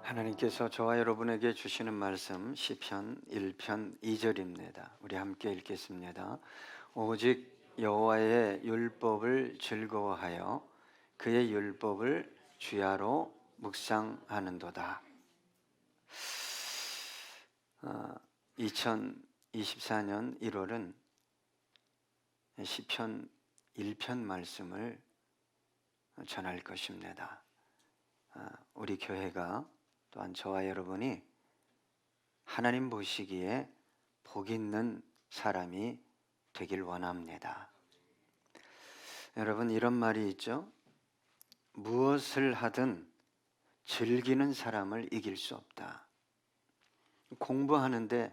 하나님께서 저와 여러분에게 주시는 말씀 시편 1편 2절입니다. 우리 함께 읽겠습니다. 오직 여호와의 율법을 즐거워하여 그의 율법을 주야로 묵상하는도다. 2024년 1월은 시편 1편 말씀을 전할 것입니다. 우리 교회가 또한 저와 여러분이 하나님 보시기에 복 있는 사람이 되길 원합니다. 여러분, 이런 말이 있죠. 무엇을 하든 즐기는 사람을 이길 수 없다. 공부하는 게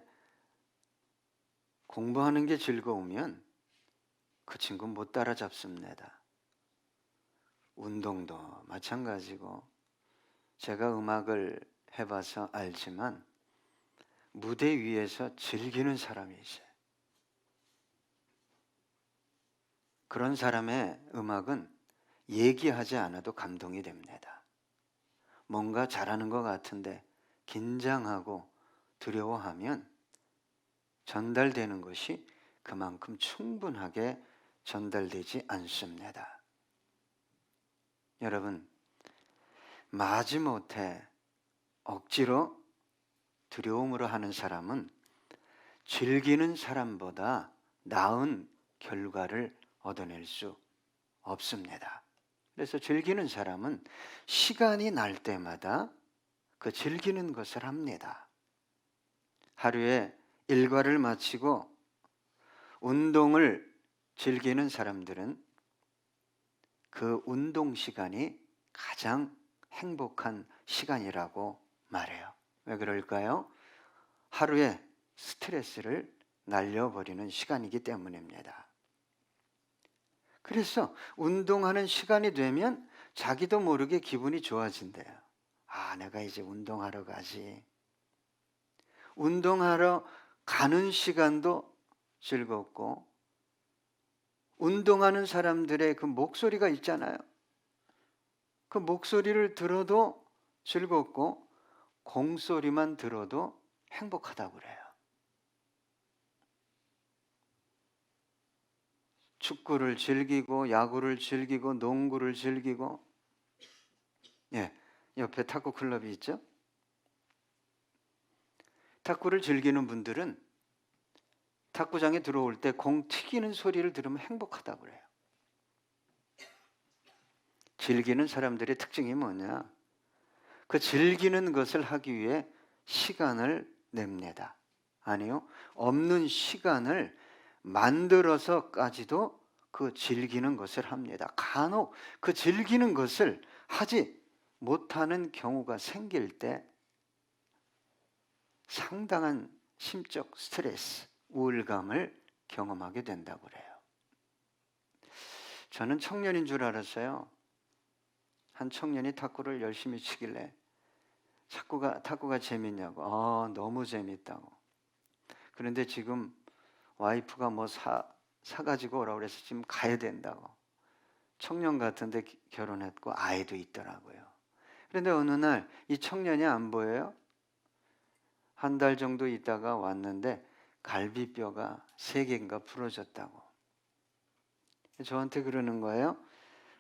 즐거우면 그 친구 못 따라잡습니다. 운동도 마찬가지고, 제가 음악을 해봐서 알지만 무대 위에서 즐기는 사람이 있어요. 그런 사람의 음악은 얘기하지 않아도 감동이 됩니다. 뭔가 잘하는 것 같은데 긴장하고 두려워하면 전달되는 것이 그만큼 충분하게 전달되지 않습니다. 여러분, 마지못해 억지로 두려움으로 하는 사람은 즐기는 사람보다 나은 결과를 얻어낼 수 없습니다. 그래서 즐기는 사람은 시간이 날 때마다 그 즐기는 것을 합니다. 하루에 일과를 마치고 운동을 즐기는 사람들은 그 운동 시간이 가장 행복한 시간이라고 말해요. 왜 그럴까요? 하루에 스트레스를 날려버리는 시간이기 때문입니다. 그래서 운동하는 시간이 되면 자기도 모르게 기분이 좋아진대요. 내가 이제 운동하러 가지. 운동하러 가는 시간도 즐겁고, 운동하는 사람들의 그 목소리가 있잖아요. 그 목소리를 들어도 즐겁고 공소리만 들어도 행복하다고 그래요. 축구를 즐기고 야구를 즐기고 농구를 즐기고, 옆에 탁구 클럽이 있죠. 탁구를 즐기는 분들은 탁구장에 들어올 때 공 튀기는 소리를 들으면 행복하다고 그래요. 즐기는 사람들의 특징이 뭐냐? 그 즐기는 것을 하기 위해 시간을 냅니다. 아니요, 없는 시간을 만들어서까지도 그 즐기는 것을 합니다. 간혹 그 즐기는 것을 하지 못하는 경우가 생길 때 상당한 심적 스트레스, 우울감을 경험하게 된다고 그래요. 저는 청년인 줄 알았어요. 한 청년이 탁구를 열심히 치길래 탁구가 재밌냐고. 너무 재밌다고. 그런데 지금 와이프가 뭐 사가지고 오라고 그래서 지금 가야 된다고. 청년 같은데 결혼했고 아이도 있더라고요. 그런데 어느 날 이 청년이 안 보여요. 한 달 정도 있다가 왔는데 갈비뼈가 3개인가 부러졌다고. 저한테 그러는 거예요.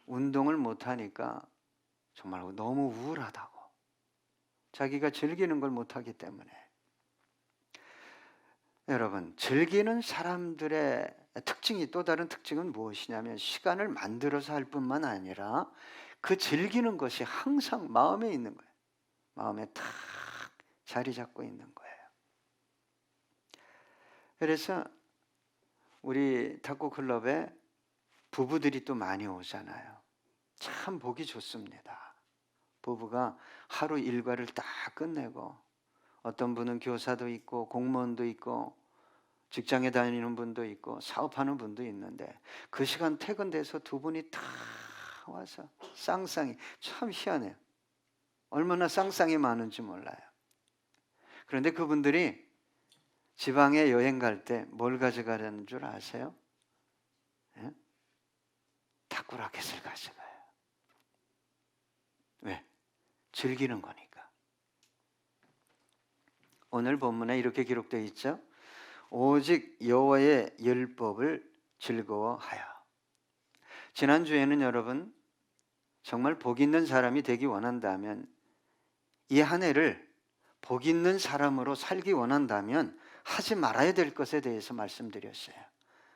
운동을 못하니까 정말 너무 우울하다고. 자기가 즐기는 걸 못하기 때문에. 여러분, 즐기는 사람들의 특징이, 또 다른 특징은 무엇이냐면 시간을 만들어서 할 뿐만 아니라 그 즐기는 것이 항상 마음에 있는 거예요. 마음에 탁 자리 잡고 있는 거예요. 그래서 우리 탁구 클럽에 부부들이 또 많이 오잖아요. 참 보기 좋습니다. 부부가 하루 일과를 딱 끝내고, 어떤 분은 교사도 있고 공무원도 있고 직장에 다니는 분도 있고 사업하는 분도 있는데, 그 시간 퇴근돼서 두 분이 다 와서 쌍쌍이, 참 희한해요. 얼마나 쌍쌍이 많은지 몰라요. 그런데 그분들이 지방에 여행 갈 때 뭘 가져가려는 줄 아세요? 탁구 라켓을 가져가요. 왜? 즐기는 거니까. 오늘 본문에 이렇게 기록되어 있죠. 오직 여호와의 율법을 즐거워하여. 지난주에는 여러분 정말 복 있는 사람이 되기 원한다면, 이 한 해를 복 있는 사람으로 살기 원한다면 하지 말아야 될 것에 대해서 말씀드렸어요.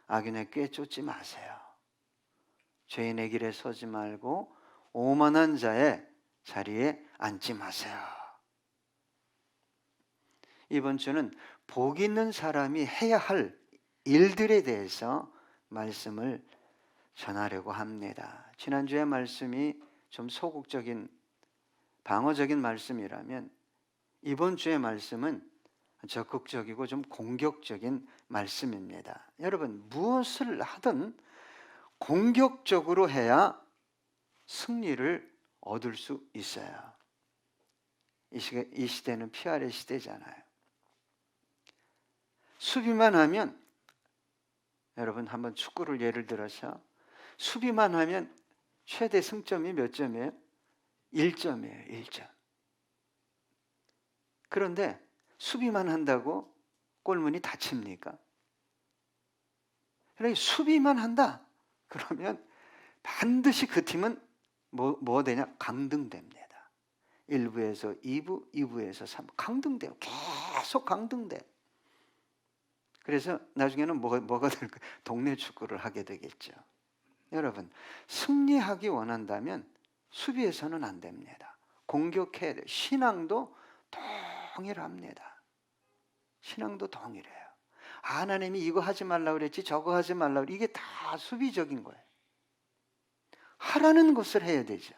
악인의 꾀 쫓지 마세요. 죄인의 길에 서지 말고 오만한 자의 자리에 앉지 마세요. 이번 주는 복 있는 사람이 해야 할 일들에 대해서 말씀을 전하려고 합니다. 지난주의 말씀이 좀 소극적인 방어적인 말씀이라면 이번 주의 말씀은 적극적이고 좀 공격적인 말씀입니다. 여러분, 무엇을 하든 공격적으로 해야 승리를 얻을 수 있어요. 이 시대는 PR의 시대잖아요. 수비만 하면, 여러분 한번 축구를 예를 들어서 수비만 하면 최대 승점이 몇 점이에요? 1점이에요. 1점. 그런데 수비만 한다고 골문이 닫힙니까? 그러니까 수비만 한다 그러면 반드시 그 팀은 뭐 되냐? 강등됩니다. 1부에서 2부, 2부에서 3부 강등돼요. 계속 강등돼. 그래서 나중에는 뭐가 될까? 동네 축구를 하게 되겠죠. 여러분, 승리하기 원한다면 수비에서는 안 됩니다. 공격해야 돼요. 신앙도 동일합니다. 신앙도 동일해요. 하나님이 이거 하지 말라고 그랬지 저거 하지 말라고, 이게 다 수비적인 거예요. 하라는 것을 해야 되죠.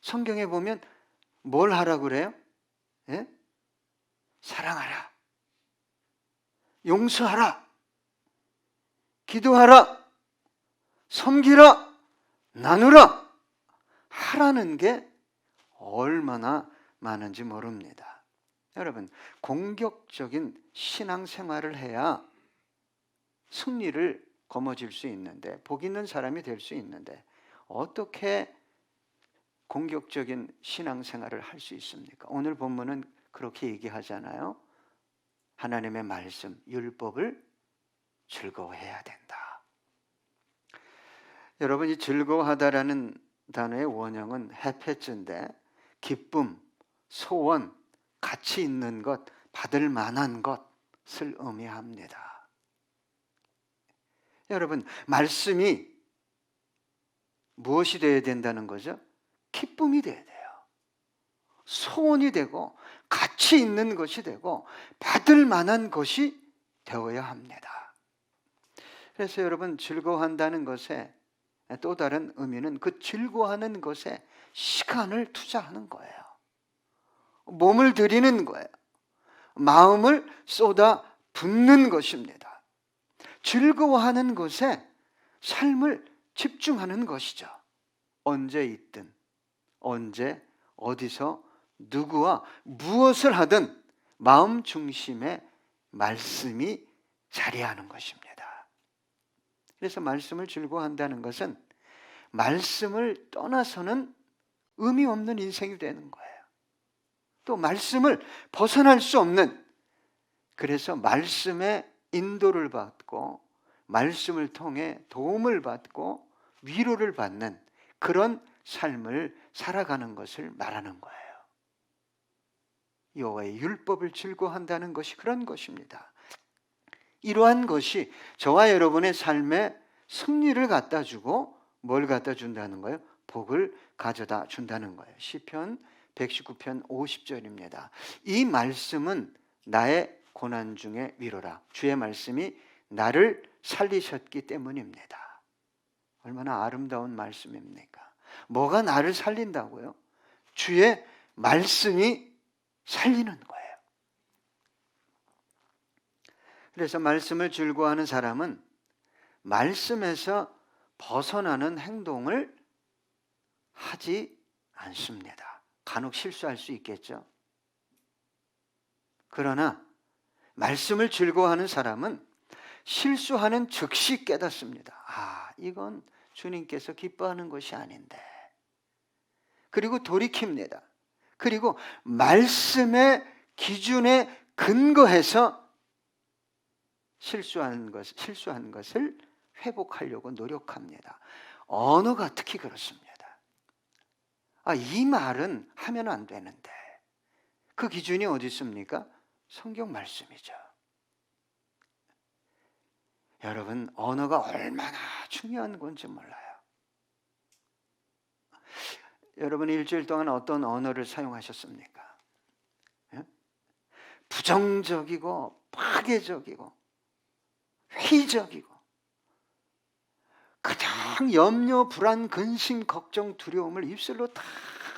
성경에 보면 뭘 하라고 그래요? 예? 사랑하라, 용서하라, 기도하라, 섬기라, 나누라. 하라는 게 얼마나 많은지 모릅니다. 여러분, 공격적인 신앙생활을 해야 승리를 거머쥘 수 있는데, 복 있는 사람이 될 수 있는데 어떻게 공격적인 신앙생활을 할 수 있습니까? 오늘 본문은 그렇게 얘기하잖아요. 하나님의 말씀, 율법을 즐거워해야 된다. 여러분, 이 즐거워하다라는 단어의 원형은 헤페츠인데 기쁨, 소원, 가치 있는 것, 받을 만한 것을 의미합니다. 여러분, 말씀이 무엇이 되어야 된다는 거죠? 기쁨이 되어야 돼요. 소원이 되고 가치 있는 것이 되고 받을 만한 것이 되어야 합니다. 그래서 여러분, 즐거워한다는 것에 또 다른 의미는 그 즐거워하는 것에 시간을 투자하는 거예요. 몸을 들이는 거예요. 마음을 쏟아 붓는 것입니다. 즐거워하는 것에 삶을 집중하는 것이죠. 언제 있든, 언제, 어디서, 누구와 무엇을 하든 마음 중심에 말씀이 자리하는 것입니다. 그래서 말씀을 즐거워한다는 것은 말씀을 떠나서는 의미 없는 인생이 되는 거예요. 또 말씀을 벗어날 수 없는, 그래서 말씀의 인도를 받고 말씀을 통해 도움을 받고 위로를 받는 그런 삶을 살아가는 것을 말하는 거예요. 여호와의 율법을 즐거워한다는 것이 그런 것입니다. 이러한 것이 저와 여러분의 삶에 승리를 갖다 주고 뭘 갖다 준다는 거예요? 복을 가져다 준다는 거예요. 시편 119편 50절입니다. 이 말씀은 나의 고난 중에 위로라. 주의 말씀이 나를 살리셨기 때문입니다. 얼마나 아름다운 말씀입니까? 뭐가 나를 살린다고요? 주의 말씀이 살리는 거예요. 그래서 말씀을 즐거워하는 사람은 말씀에서 벗어나는 행동을 하지 않습니다. 간혹 실수할 수 있겠죠. 그러나 말씀을 즐거워하는 사람은 실수하는 즉시 깨닫습니다. 이건 주님께서 기뻐하는 것이 아닌데. 그리고 돌이킵니다. 그리고 말씀의 기준에 근거해서 실수한 것을 회복하려고 노력합니다. 언어가 특히 그렇습니다. 이 말은 하면 안 되는데 그 기준이 어디 있습니까? 성경 말씀이죠. 여러분, 언어가 얼마나 중요한 건지 몰라요. 여러분, 일주일 동안 어떤 언어를 사용하셨습니까? 부정적이고 파괴적이고 회의적이고 가장 염려, 불안, 근심, 걱정, 두려움을 입술로 다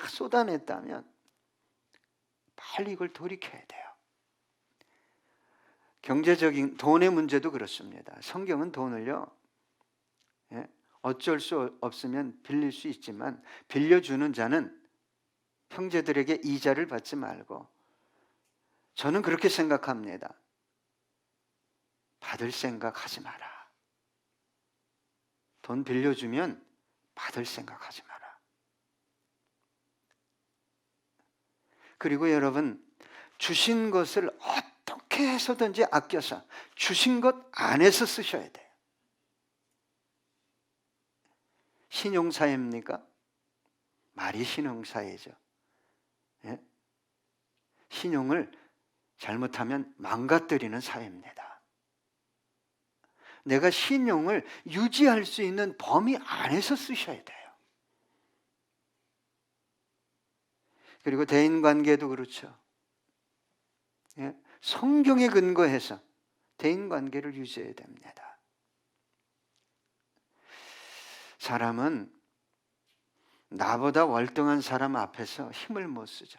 쏟아냈다면 빨리 이걸 돌이켜야 돼요. 경제적인 돈의 문제도 그렇습니다. 성경은 돈을요, 어쩔 수 없으면 빌릴 수 있지만 빌려주는 자는 형제들에게 이자를 받지 말고, 저는 그렇게 생각합니다. 받을 생각하지 마라. 돈 빌려주면 받을 생각하지 마라. 그리고 여러분, 주신 것을 어떻게 해서든지 아껴서 주신 것 안에서 쓰셔야 돼요. 신용사회입니까? 말이 신용사회죠. 신용을 잘못하면 망가뜨리는 사회입니다. 내가 신용을 유지할 수 있는 범위 안에서 쓰셔야 돼요. 그리고 대인관계도 그렇죠. 성경에 근거해서 대인관계를 유지해야 됩니다. 사람은 나보다 월등한 사람 앞에서 힘을 못 쓰죠.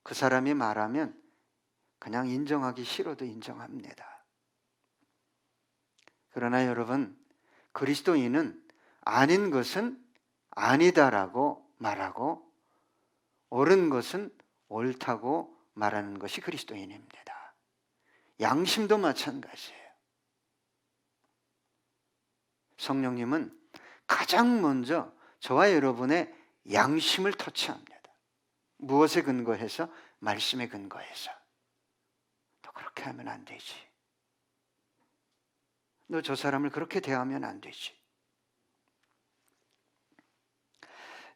그 사람이 말하면 그냥 인정하기 싫어도 인정합니다. 그러나 여러분, 그리스도인은 아닌 것은 아니다라고 말하고 옳은 것은 옳다고 말하는 것이 그리스도인입니다. 양심도 마찬가지예요. 성령님은 가장 먼저 저와 여러분의 양심을 터치합니다. 무엇에 근거해서? 말씀에 근거해서. 너 그렇게 하면 안 되지. 너 저 사람을 그렇게 대하면 안 되지.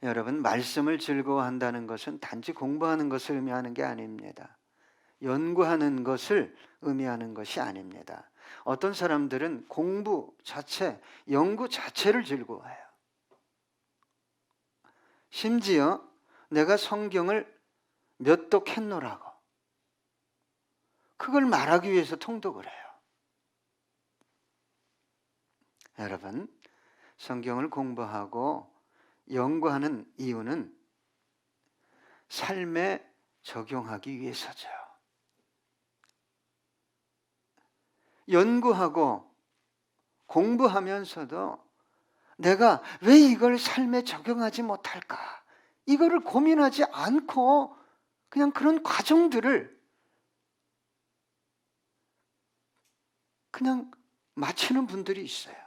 여러분, 말씀을 즐거워한다는 것은 단지 공부하는 것을 의미하는 게 아닙니다. 연구하는 것을 의미하는 것이 아닙니다. 어떤 사람들은 공부 자체, 연구 자체를 즐거워해요. 심지어 내가 성경을 몇 독 했노라고 그걸 말하기 위해서 통독을 해요. 여러분, 성경을 공부하고 연구하는 이유는 삶에 적용하기 위해서죠. 연구하고 공부하면서도 내가 왜 이걸 삶에 적용하지 못할까? 이거를 고민하지 않고 그냥 그런 과정들을 그냥 마치는 분들이 있어요.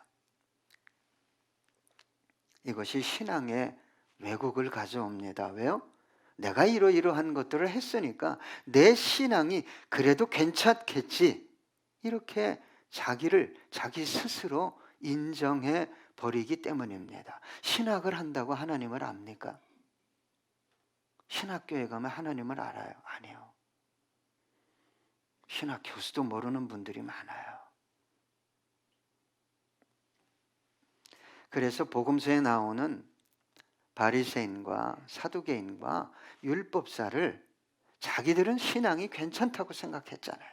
이것이 신앙의 왜곡을 가져옵니다. 왜요? 내가 이러이러한 것들을 했으니까 내 신앙이 그래도 괜찮겠지. 이렇게 자기 스스로 인정해 버리기 때문입니다. 신학을 한다고 하나님을 압니까? 신학교에 가면 하나님을 알아요? 아니요. 신학 교수도 모르는 분들이 많아요. 그래서 복음서에 나오는 바리새인과 사두개인과 율법사를 자기들은 신앙이 괜찮다고 생각했잖아요.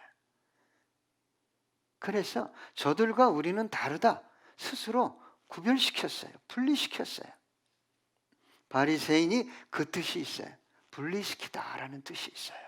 그래서 저들과 우리는 다르다 스스로 구별시켰어요. 분리시켰어요. 바리새인이 그 뜻이 있어요. 분리시키다라는 뜻이 있어요.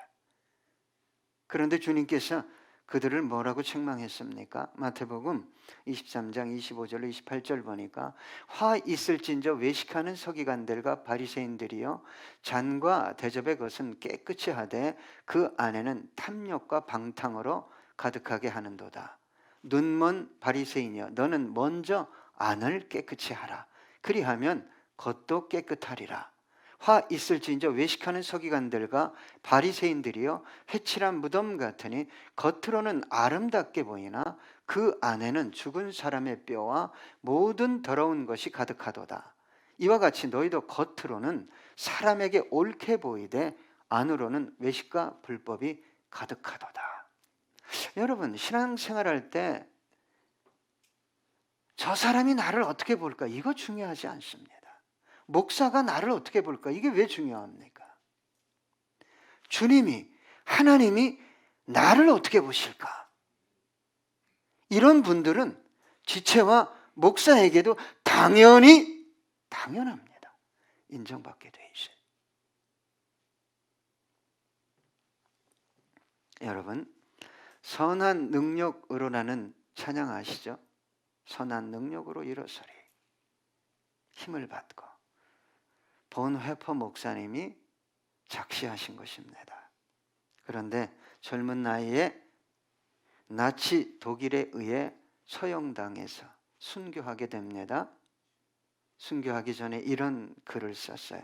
그런데 주님께서 그들을 뭐라고 책망했습니까? 마태복음 23장 25절로 28절 보니까 화 있을진저 외식하는 서기관들과 바리새인들이여 잔과 대접의 것은 깨끗이 하되 그 안에는 탐욕과 방탕으로 가득하게 하는도다. 눈먼 바리새인이여 너는 먼저 안을 깨끗이 하라. 그리하면 겉도 깨끗하리라. 화 있을지인저 외식하는 서기관들과 바리새인들이여 회칠한 무덤 같으니 겉으로는 아름답게 보이나 그 안에는 죽은 사람의 뼈와 모든 더러운 것이 가득하도다. 이와 같이 너희도 겉으로는 사람에게 옳게 보이되 안으로는 외식과 불법이 가득하도다. 여러분, 신앙생활할 때 저 사람이 나를 어떻게 볼까? 이거 중요하지 않습니다. 목사가 나를 어떻게 볼까? 이게 왜 중요합니까? 주님이, 하나님이 나를 어떻게 보실까? 이런 분들은 지체와 목사에게도 당연합니다. 인정받게 돼 있어요. 여러분, 선한 능력으로라는 찬양 아시죠? 선한 능력으로 일어서리 힘을 받고 본 회퍼 목사님이 작시하신 것입니다. 그런데 젊은 나이에 나치 독일에 의해 처형당해서 순교하게 됩니다. 순교하기 전에 이런 글을 썼어요.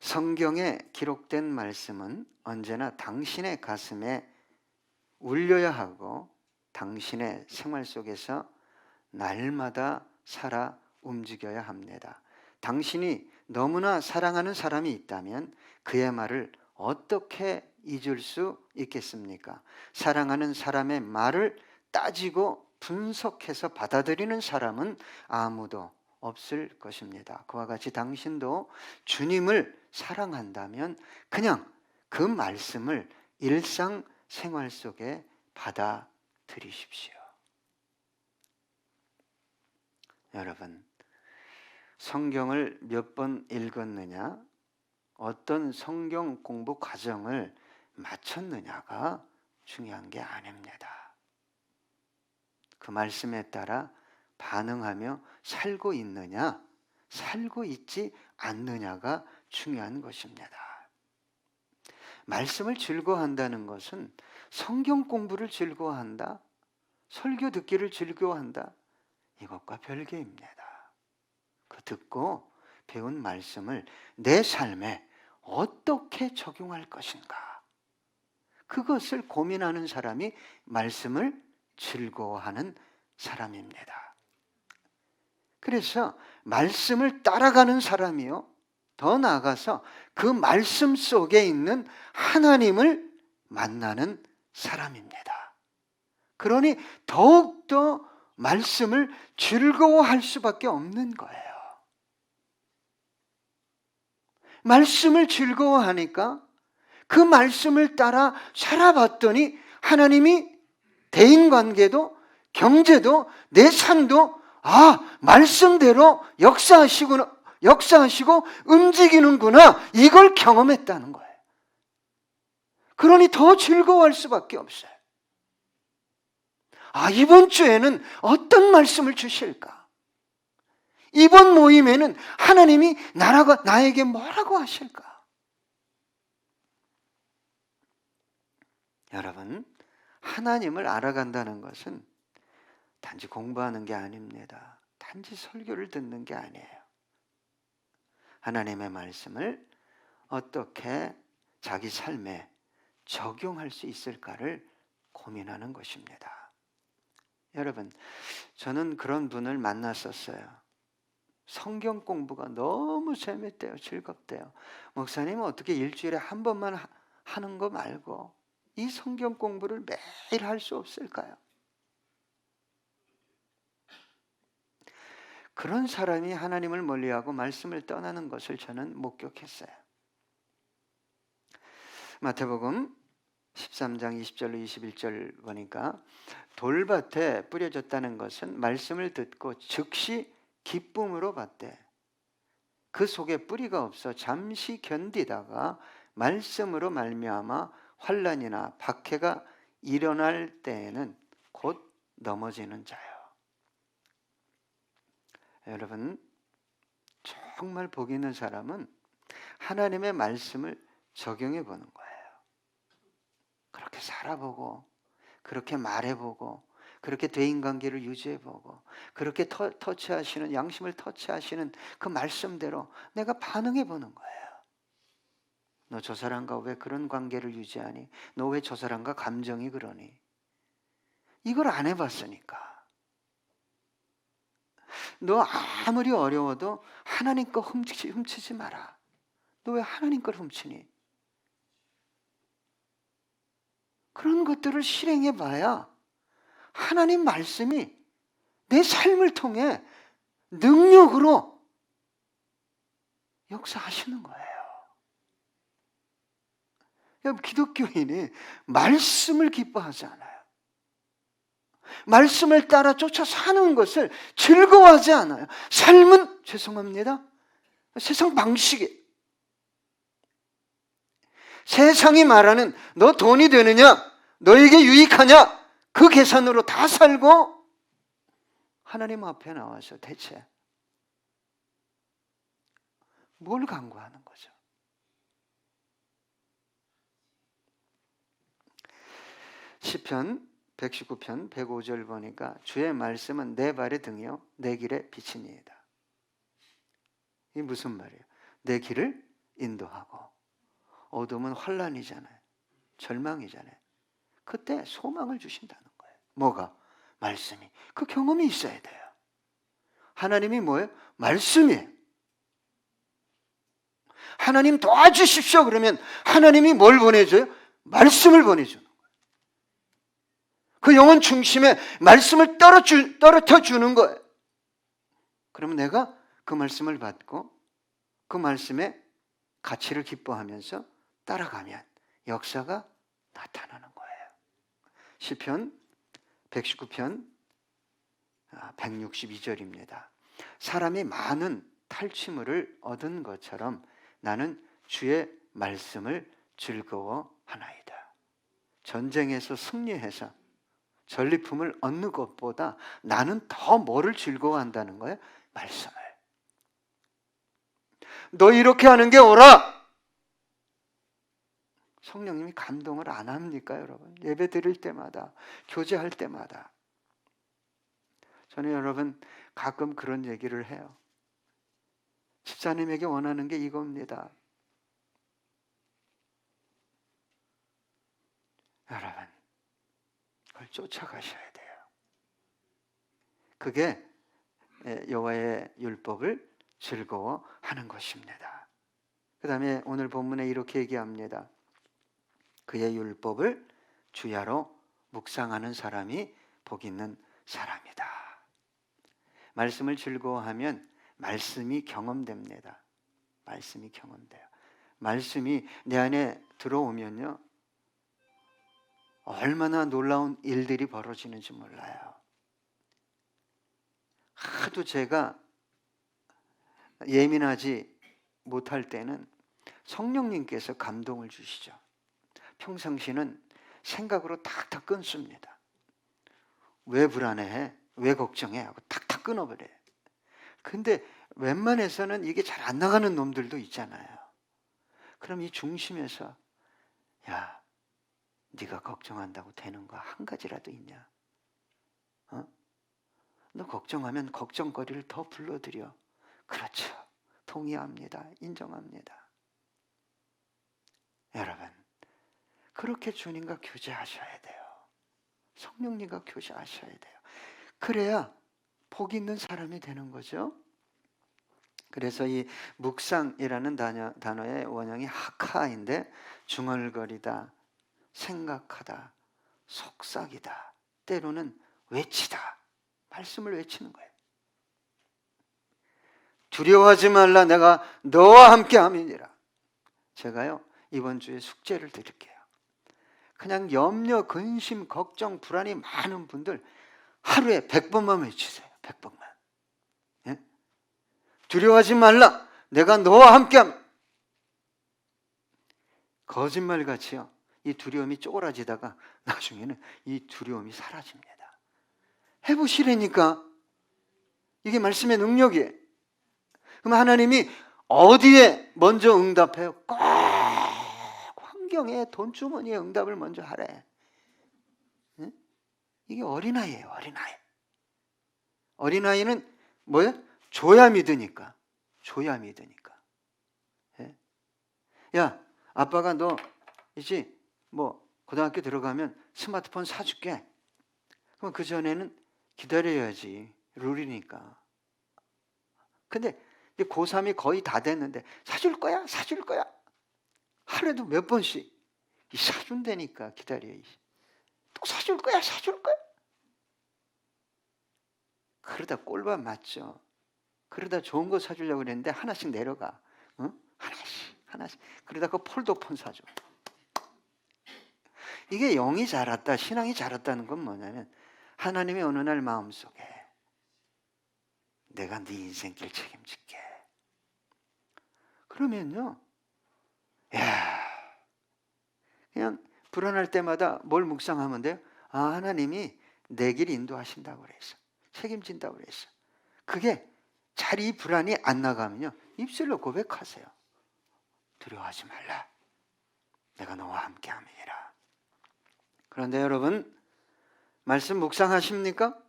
성경에 기록된 말씀은 언제나 당신의 가슴에 울려야 하고 당신의 생활 속에서 날마다 살아 움직여야 합니다. 당신이 너무나 사랑하는 사람이 있다면 그의 말을 어떻게 잊을 수 있겠습니까? 사랑하는 사람의 말을 따지고 분석해서 받아들이는 사람은 아무도 없을 것입니다. 그와 같이 당신도 주님을 사랑한다면 그냥 그 말씀을 일상생활 속에 받아들이십시오. 여러분, 성경을 몇 번 읽었느냐, 어떤 성경 공부 과정을 마쳤느냐가 중요한 게 아닙니다. 그 말씀에 따라 반응하며 살고 있느냐, 살고 있지 않느냐가 중요한 것입니다. 말씀을 즐거워한다는 것은 성경 공부를 즐거워한다, 설교 듣기를 즐거워한다, 이것과 별개입니다. 그 듣고 배운 말씀을 내 삶에 어떻게 적용할 것인가, 그것을 고민하는 사람이 말씀을 즐거워하는 사람입니다. 그래서 말씀을 따라가는 사람이요, 더 나아가서 그 말씀 속에 있는 하나님을 만나는 사람입니다. 그러니 더욱더 말씀을 즐거워할 수밖에 없는 거예요. 말씀을 즐거워하니까 그 말씀을 따라 살아봤더니 하나님이 대인관계도 경제도 내 삶도 말씀대로 역사하시고 움직이는구나, 이걸 경험했다는 거예요. 그러니 더 즐거워할 수밖에 없어요. 이번 주에는 어떤 말씀을 주실까? 이번 모임에는 하나님이 나에게 뭐라고 하실까? 여러분, 하나님을 알아간다는 것은 단지 공부하는 게 아닙니다. 단지 설교를 듣는 게 아니에요. 하나님의 말씀을 어떻게 자기 삶에 적용할 수 있을까를 고민하는 것입니다. 여러분, 저는 그런 분을 만났었어요. 성경 공부가 너무 재밌대요. 즐겁대요. 목사님은 어떻게 일주일에 한 번만 하는 거 말고 이 성경 공부를 매일 할 수 없을까요? 그런 사람이 하나님을 멀리하고 말씀을 떠나는 것을 저는 목격했어요. 마태복음 13장 20절로 21절 보니까 돌밭에 뿌려졌다는 것은 말씀을 듣고 즉시 기쁨으로 받되 그 속에 뿌리가 없어 잠시 견디다가 말씀으로 말미암아 환난이나 박해가 일어날 때에는 곧 넘어지는 자요. 여러분, 정말 복 있는 사람은 하나님의 말씀을 적용해 보는 거예요. 그렇게 살아보고, 그렇게 말해보고, 그렇게 대인관계를 유지해보고, 그렇게 터치하시는, 양심을 터치하시는 그 말씀대로 내가 반응해보는 거예요. 너 저 사람과 왜 그런 관계를 유지하니? 너 왜 저 사람과 감정이 그러니? 이걸 안 해봤으니까. 너 아무리 어려워도 하나님 거 훔치지 마라. 너 왜 하나님 걸 훔치니? 그런 것들을 실행해 봐야 하나님 말씀이 내 삶을 통해 능력으로 역사하시는 거예요. 여러분, 기독교인이 말씀을 기뻐하지 않아요. 말씀을 따라 쫓아 사는 것을 즐거워하지 않아요. 삶은 죄송합니다. 세상 방식이, 세상이 말하는 너 돈이 되느냐, 너에게 유익하냐, 그 계산으로 다 살고 하나님 앞에 나와서 대체 뭘 간구하는 거죠? 시편 119편 105절 보니까 주의 말씀은 내 발의 등이요 내 길의 빛이니이다. 이게 무슨 말이에요? 내 길을 인도하고, 어둠은 환란이잖아요. 절망이잖아요. 그때 소망을 주신다는 거예요. 뭐가? 말씀이. 그 경험이 있어야 돼요. 하나님이 뭐예요? 말씀이에요. 하나님 도와주십시오 그러면 하나님이 뭘 보내줘요? 말씀을 보내주는 거예요. 그 영혼 중심에 말씀을 떨어뜨려 주는 거예요. 그러면 내가 그 말씀을 받고 그 말씀의 가치를 기뻐하면서 따라가면 역사가 나타나는 거예요. 시편 119편 162절입니다. 사람이 많은 탈취물을 얻은 것처럼 나는 주의 말씀을 즐거워하나이다. 전쟁에서 승리해서 전리품을 얻는 것보다 나는 더 뭐를 즐거워한다는 거예요? 말씀을. 너 이렇게 하는 게 옳아. 성령님이 감동을 안 합니까, 여러분? 예배 드릴 때마다, 교제할 때마다. 저는 여러분 가끔 그런 얘기를 해요. 집사님에게 원하는 게 이겁니다. 여러분, 그걸 쫓아가셔야 돼요. 그게 여호와의 율법을 즐거워하는 것입니다. 그 다음에 오늘 본문에 이렇게 얘기합니다. 그의 율법을 주야로 묵상하는 사람이 복 있는 사람이다. 말씀을 즐거워하면 말씀이 경험됩니다. 말씀이 경험돼요. 말씀이 내 안에 들어오면요, 얼마나 놀라운 일들이 벌어지는지 몰라요. 하도 제가 예민하지 못할 때는 성령님께서 감동을 주시죠. 평상시는 생각으로 탁탁 끊습니다. 왜 불안해해? 왜 걱정해? 하고 탁탁 끊어버려요. 근데 웬만해서는 이게 잘 안 나가는 놈들도 있잖아요. 그럼 이 중심에서 야, 네가 걱정한다고 되는 거 한 가지라도 있냐? 너 걱정하면 걱정거리를 더 불러들여. 그렇죠. 동의합니다. 인정합니다. 여러분, 그렇게 주님과 교제하셔야 돼요. 성령님과 교제하셔야 돼요. 그래야 복 있는 사람이 되는 거죠. 그래서 이 묵상이라는 단어의 원형이 하카인데 중얼거리다, 생각하다, 속삭이다, 때로는 외치다. 말씀을 외치는 거예요. 두려워하지 말라, 내가 너와 함께 함이니라. 제가요 이번 주에 숙제를 드릴게요. 그냥 염려, 근심, 걱정, 불안이 많은 분들 하루에 100번만 외치세요. 100번만. 예? 두려워하지 말라, 내가 너와 함께 함. 거짓말같이요, 이 두려움이 쪼그라지다가 나중에는 이 두려움이 사라집니다. 해보시라니까. 이게 말씀의 능력이에요. 그럼 하나님이 어디에 먼저 응답해요? 꼭 환경에, 돈주머니에 응답을 먼저 하래. 응? 이게 어린아이예요. 어린아이. 어린아이는 뭐예요? 줘야 믿으니까. 줘야 믿으니까. 예? 야, 아빠가 너 이제 뭐 고등학교 들어가면 스마트폰 사줄게. 그럼 그 전에는 기다려야지. 룰이니까. 근데 이제 고3이 거의 다 됐는데 사줄 거야? 사줄 거야? 하루에도 몇 번씩 사준다니까 기다려. 또 사줄 거야? 사줄 거야? 그러다 꼴밥 맞죠. 그러다 좋은 거 사주려고 그랬는데 하나씩 내려가. 응? 하나씩. 그러다 그 폴더폰 사줘. 이게 영이 자랐다, 신앙이 자랐다는 건 뭐냐면 하나님의 어느 날 마음속에 내가 네 인생길 책임질게. 그러면요, 야, 그냥 불안할 때마다 뭘 묵상하면 돼요? 아, 하나님이 내 길 인도하신다고 그랬어. 책임진다고 그랬어. 그게 잘 이 불안이 안 나가면요, 입술로 고백하세요. 두려워하지 말라. 내가 너와 함께 함이니라. 그런데 여러분, 말씀 묵상하십니까?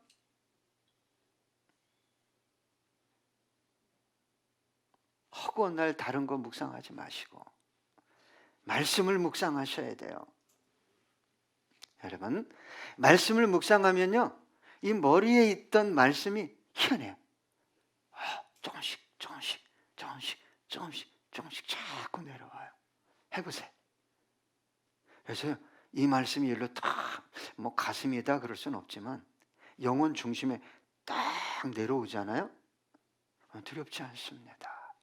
허구한 날 다른 거 묵상하지 마시고 말씀을 묵상하셔야 돼요. 여러분, 말씀을 묵상하면요, 이 머리에 있던 말씀이 희한해요. 조금씩 자꾸 내려와요. 해보세요. 그래서 이 말씀이 일로 딱 뭐 가슴이다 그럴 수는 없지만 영혼 중심에 딱 내려오잖아요. 두렵지 않습니다.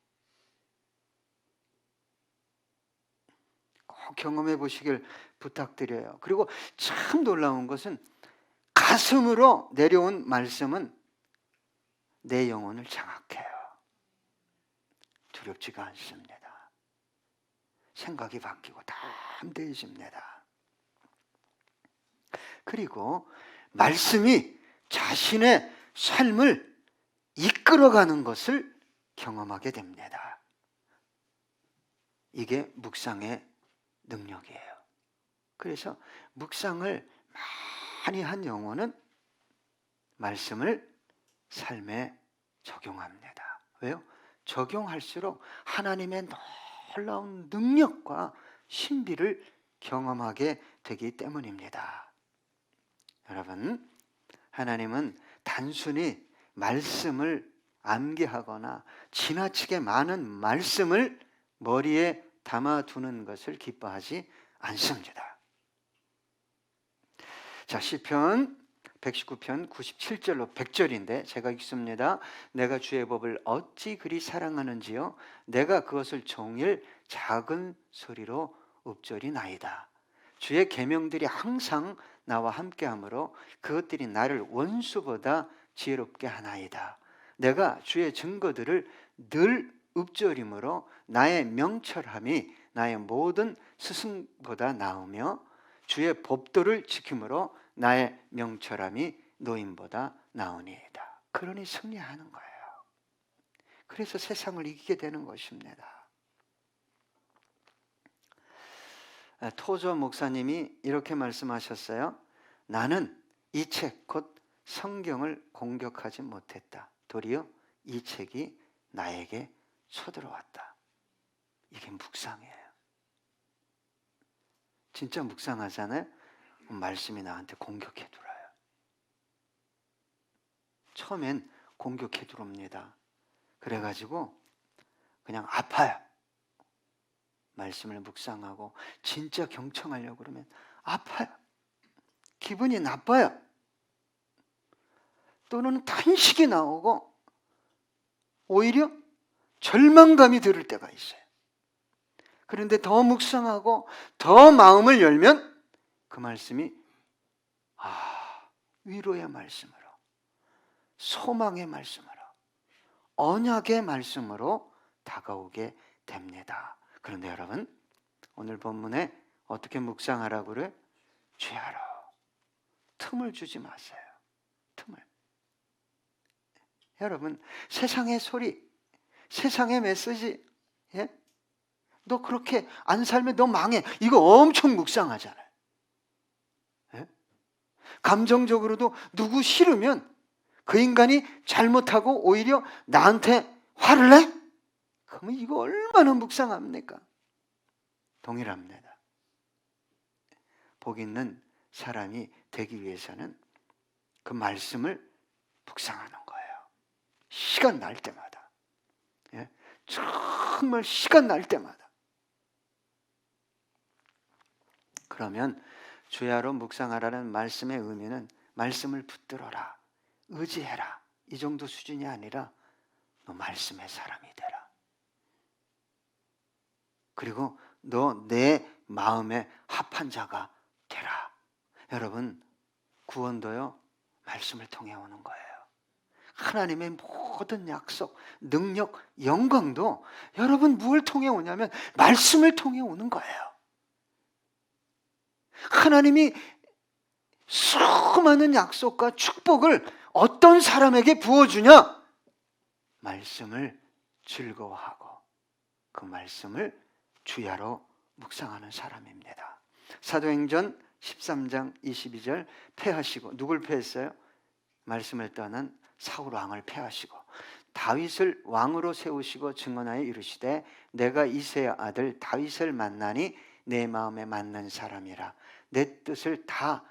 꼭 경험해 보시길 부탁드려요. 그리고 참 놀라운 것은 가슴으로 내려온 말씀은 내 영혼을 장악해요. 두렵지가 않습니다. 생각이 바뀌고 담대해집니다. 그리고 말씀이 자신의 삶을 이끌어가는 것을 경험하게 됩니다. 이게 묵상의 능력이에요. 그래서 묵상을 많이 한 영혼은 말씀을 삶에 적용합니다. 왜요? 적용할수록 하나님의 놀라운 능력과 신비를 경험하게 되기 때문입니다. 여러분, 하나님은 단순히 말씀을 암기하거나 지나치게 많은 말씀을 머리에 담아두는 것을 기뻐하지 않습니다. 자, 시편 119편 97절로 100절인데 제가 읽습니다. 내가 주의 법을 어찌 그리 사랑하는지요, 내가 그것을 종일 작은 소리로 읊조리나이다. 주의 계명들이 항상 나와 함께하므로 그것들이 나를 원수보다 지혜롭게 하나이다. 내가 주의 증거들을 늘 읊조림으로 나의 명철함이 나의 모든 스승보다 나으며 주의 법도를 지킴으로 나의 명철함이 노인보다 나으니이다. 그러니 승리하는 거예요. 그래서 세상을 이기게 되는 것입니다. 토저 목사님이 이렇게 말씀하셨어요. 나는 이 책 곧 성경을 공격하지 못했다. 도리어 이 책이 나에게 쳐들어왔다. 이게 묵상이에요. 진짜 묵상하잖아요. 말씀이 나한테 공격해 들어요. 처음엔 공격해 들어옵니다. 그래가지고 그냥 아파요. 말씀을 묵상하고 진짜 경청하려고 그러면 아파요. 기분이 나빠요. 또는 탄식이 나오고 오히려 절망감이 들을 때가 있어요. 그런데 더 묵상하고 더 마음을 열면 그 말씀이 위로의 말씀으로, 소망의 말씀으로, 언약의 말씀으로 다가오게 됩니다. 그런데 여러분, 오늘 본문에 어떻게 묵상하라고 그래? 죄하라. 틈을 주지 마세요. 틈을. 여러분, 세상의 소리, 세상의 메시지, 예? 너 그렇게 안 살면 너 망해. 이거 엄청 묵상하잖아요. 예? 감정적으로도 누구 싫으면 그 인간이 잘못하고 오히려 나한테 화를 내? 그러면 이거 얼마나 묵상합니까? 동일합니다. 복 있는 사람이 되기 위해서는 그 말씀을 묵상하는 거예요. 시간 날 때마다. 예? 정말 시간 날 때마다. 그러면 주야로 묵상하라는 말씀의 의미는 말씀을 붙들어라, 의지해라, 이 정도 수준이 아니라 너 말씀의 사람이 되라. 그리고 너 내 마음에 합한 자가 되라. 여러분, 구원도요 말씀을 통해 오는 거예요. 하나님의 모든 약속, 능력, 영광도 여러분 무엇을 통해 오냐면 말씀을 통해 오는 거예요. 하나님이 수많은 약속과 축복을 어떤 사람에게 부어주냐? 말씀을 즐거워하고 그 말씀을 주야로 묵상하는 사람입니다. 사도행전 13장 22절 패하시고, 누굴 패했어요? 말씀을 떠난 사울 왕을 패하시고 다윗을 왕으로 세우시고 증언하여 이르시되 내가 이새의 아들 다윗을 만나니 내 마음에 맞는 사람이라 내 뜻을 다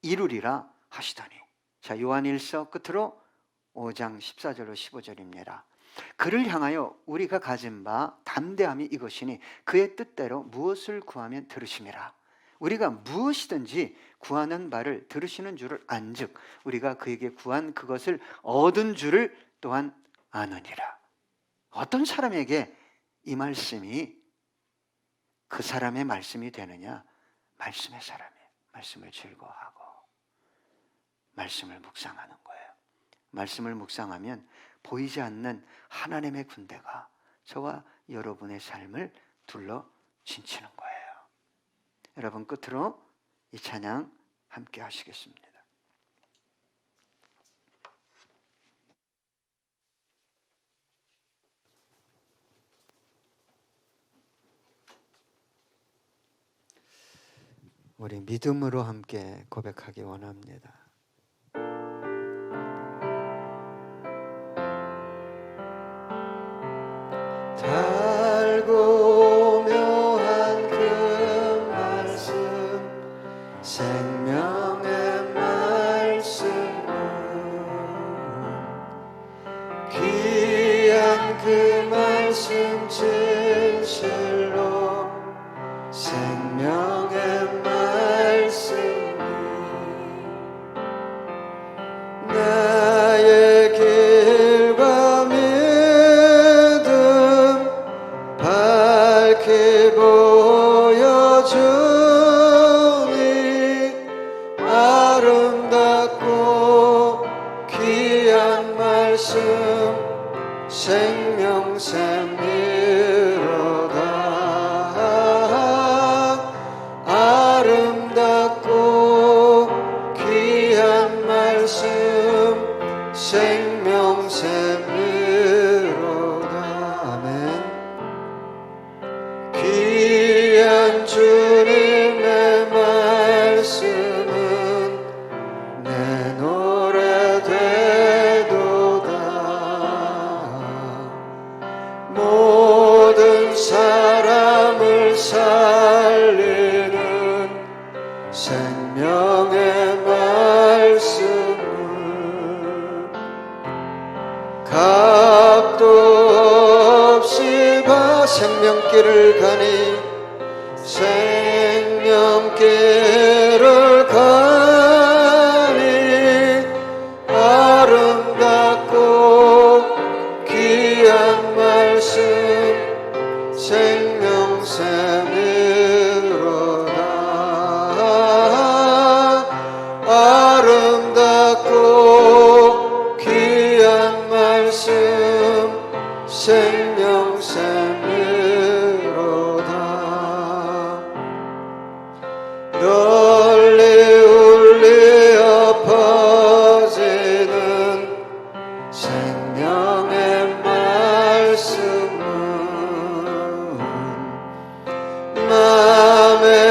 이루리라 하시더니. 자, 요한일서 끝으로 5장 14절로 15절입니다. 그를 향하여 우리가 가진 바 담대함이 이것이니 그의 뜻대로 무엇을 구하면 들으심이라. 우리가 무엇이든지 구하는 바를 들으시는 줄을 안즉 우리가 그에게 구한 그것을 얻은 줄을 또한 아느니라. 어떤 사람에게 이 말씀이 그 사람의 말씀이 되느냐? 말씀의 사람이에요. 말씀을 즐거워하고 말씀을 묵상하는 거예요. 말씀을 묵상하면 보이지 않는 하나님의 군대가 저와 여러분의 삶을 둘러 진치는 거예요. 여러분, 끝으로 이 찬양 함께 하시겠습니다. 우리 믿음으로 함께 고백하기 원합니다. 달고 묘한 그 말씀, 생명의 말씀은 귀한 그 말씀 진실로 생명의 말씀이 나의 길과 믿음 밝히 보여주니 아름답고 귀한 말씀 생명샘이로다. 아름답고 귀한 말씀 생명샘이로다. 아멘. 귀한 주님의 말씀은 내 노래 되도다. 모든 사람을 살리는 생명의 말씀은 값도 없이 생명길을 가니 생명길을 가니 아름답고 귀한 말씀 생명샘이로다. 아름답고 귀한 말씀 생명샘이로다. 널리 울리어 퍼지는 생명의 말씀은 맘에